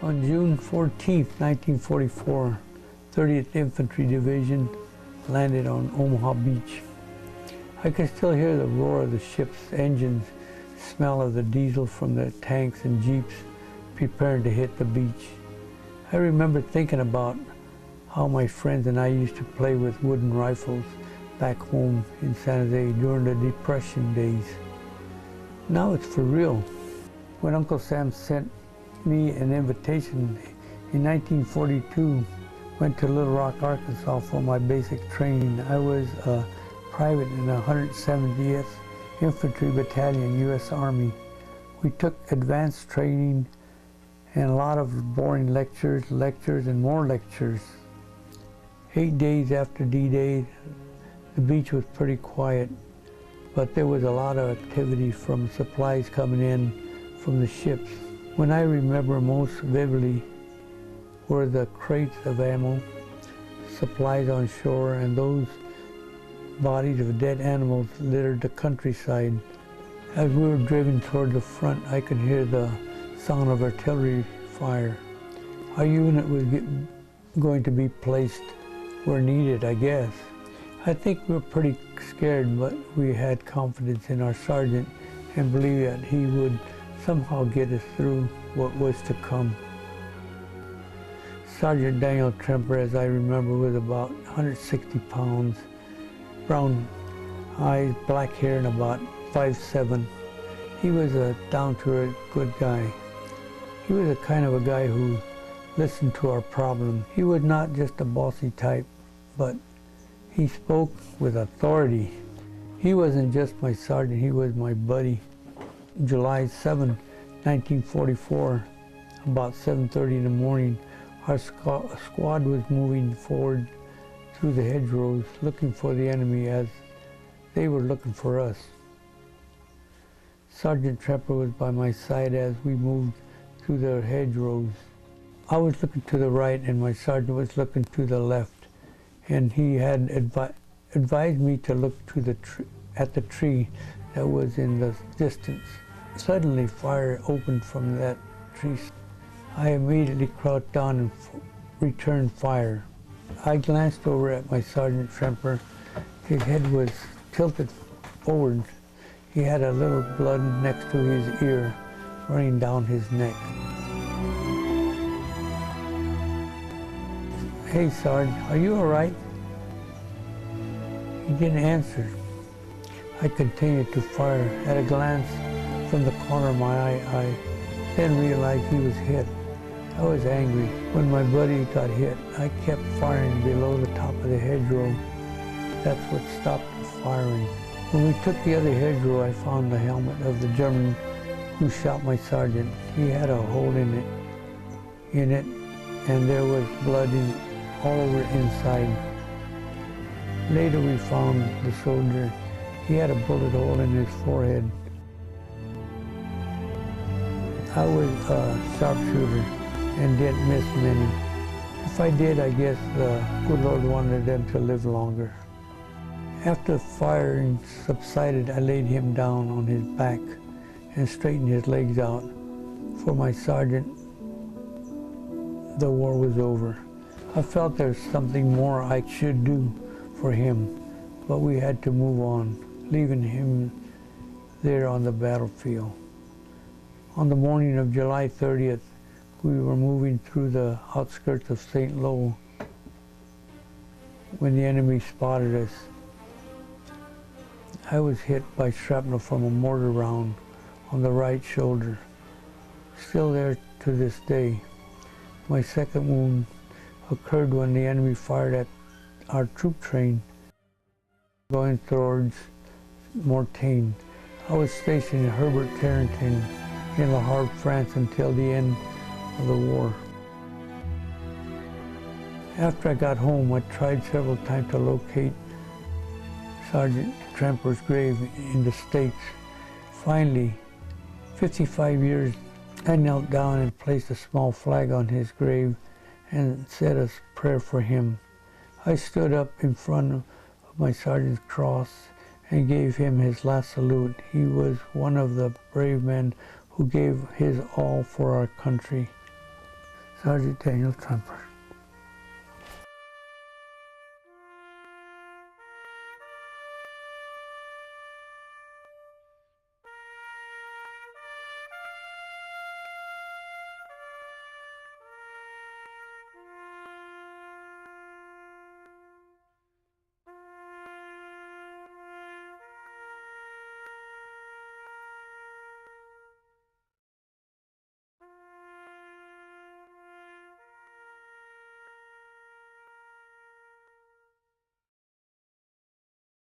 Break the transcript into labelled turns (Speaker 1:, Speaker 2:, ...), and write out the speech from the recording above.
Speaker 1: On June 14, 1944, 30th Infantry Division landed on Omaha Beach. I can still hear the roar of the ship's engines, smell of the diesel from the tanks and jeeps preparing to hit the beach. I remember thinking about how my friends and I used to play with wooden rifles back home in San Jose during the Depression days. Now it's for real. When Uncle Sam sent me an invitation in 1942, went to Little Rock, Arkansas for my basic training. I was a private in the 170th Infantry Battalion, U.S. Army. We took advanced training and a lot of boring lectures, and more lectures. 8 days after D-Day, the beach was pretty quiet, but there was a lot of activity from supplies coming in from the ships. When I remember most vividly were the crates of ammo, supplies on shore, and those bodies of dead animals littered the countryside. As we were driven toward the front, I could hear the sound of artillery fire. Our unit was going to be placed where needed, I guess. I think we were pretty scared, but we had confidence in our sergeant and believed that he would somehow get us through what was to come. Sergeant Daniel Tremper, as I remember, was about 160 pounds, brown eyes, black hair, and about 5'7". He was a down-to-earth good guy. He was a kind of a guy who listened to our problem. He was not just a bossy type, but he spoke with authority. He wasn't just my sergeant, he was my buddy. July 7, 1944, about 7:30 in the morning, our squad was moving forward through the hedgerows looking for the enemy as they were looking for us. Sergeant Tremper was by my side as we moved through the hedgerows. I was looking to the right and my sergeant was looking to the left, and he had advised me to look to at the tree that was in the distance. Suddenly fire opened from that tree. I immediately crouched down and returned fire. I glanced over at my Sergeant Tremper. His head was tilted forward. He had a little blood next to his ear running down his neck. "Hey, Sarge, are you all right?" He didn't answer. I continued to fire. At a glance from the corner of my eye, I then realized he was hit. I was angry. When my buddy got hit, I kept firing below the top of the hedgerow. That's what stopped the firing. When we took the other hedgerow, I found the helmet of the German who shot my sergeant. He had a hole in it, and there was blood all over inside. Later we found the soldier. He had a bullet hole in his forehead. I was a sharpshooter and didn't miss many. If I did, I guess the good Lord wanted them to live longer. After firing subsided, I laid him down on his back and straightened his legs out. For my sergeant, the war was over. I felt there was something more I should do for him, but we had to move on, leaving him there on the battlefield. On the morning of July 30th, we were moving through the outskirts of St. Lo when the enemy spotted us. I was hit by shrapnel from a mortar round on the right shoulder, still there to this day. My second wound occurred when the enemy fired at our troop train going towards Mortain. I was stationed in Herbert Tarleton in Le Havre, France until the end of the war. After I got home, I tried several times to locate Sergeant Tremper's grave in the States. Finally, 55 years, I knelt down and placed a small flag on his grave and said a prayer for him. I stood up in front of my sergeant's cross and gave him his last salute. He was one of the brave men who gave his all for our country. Sergeant Daniel Trumper.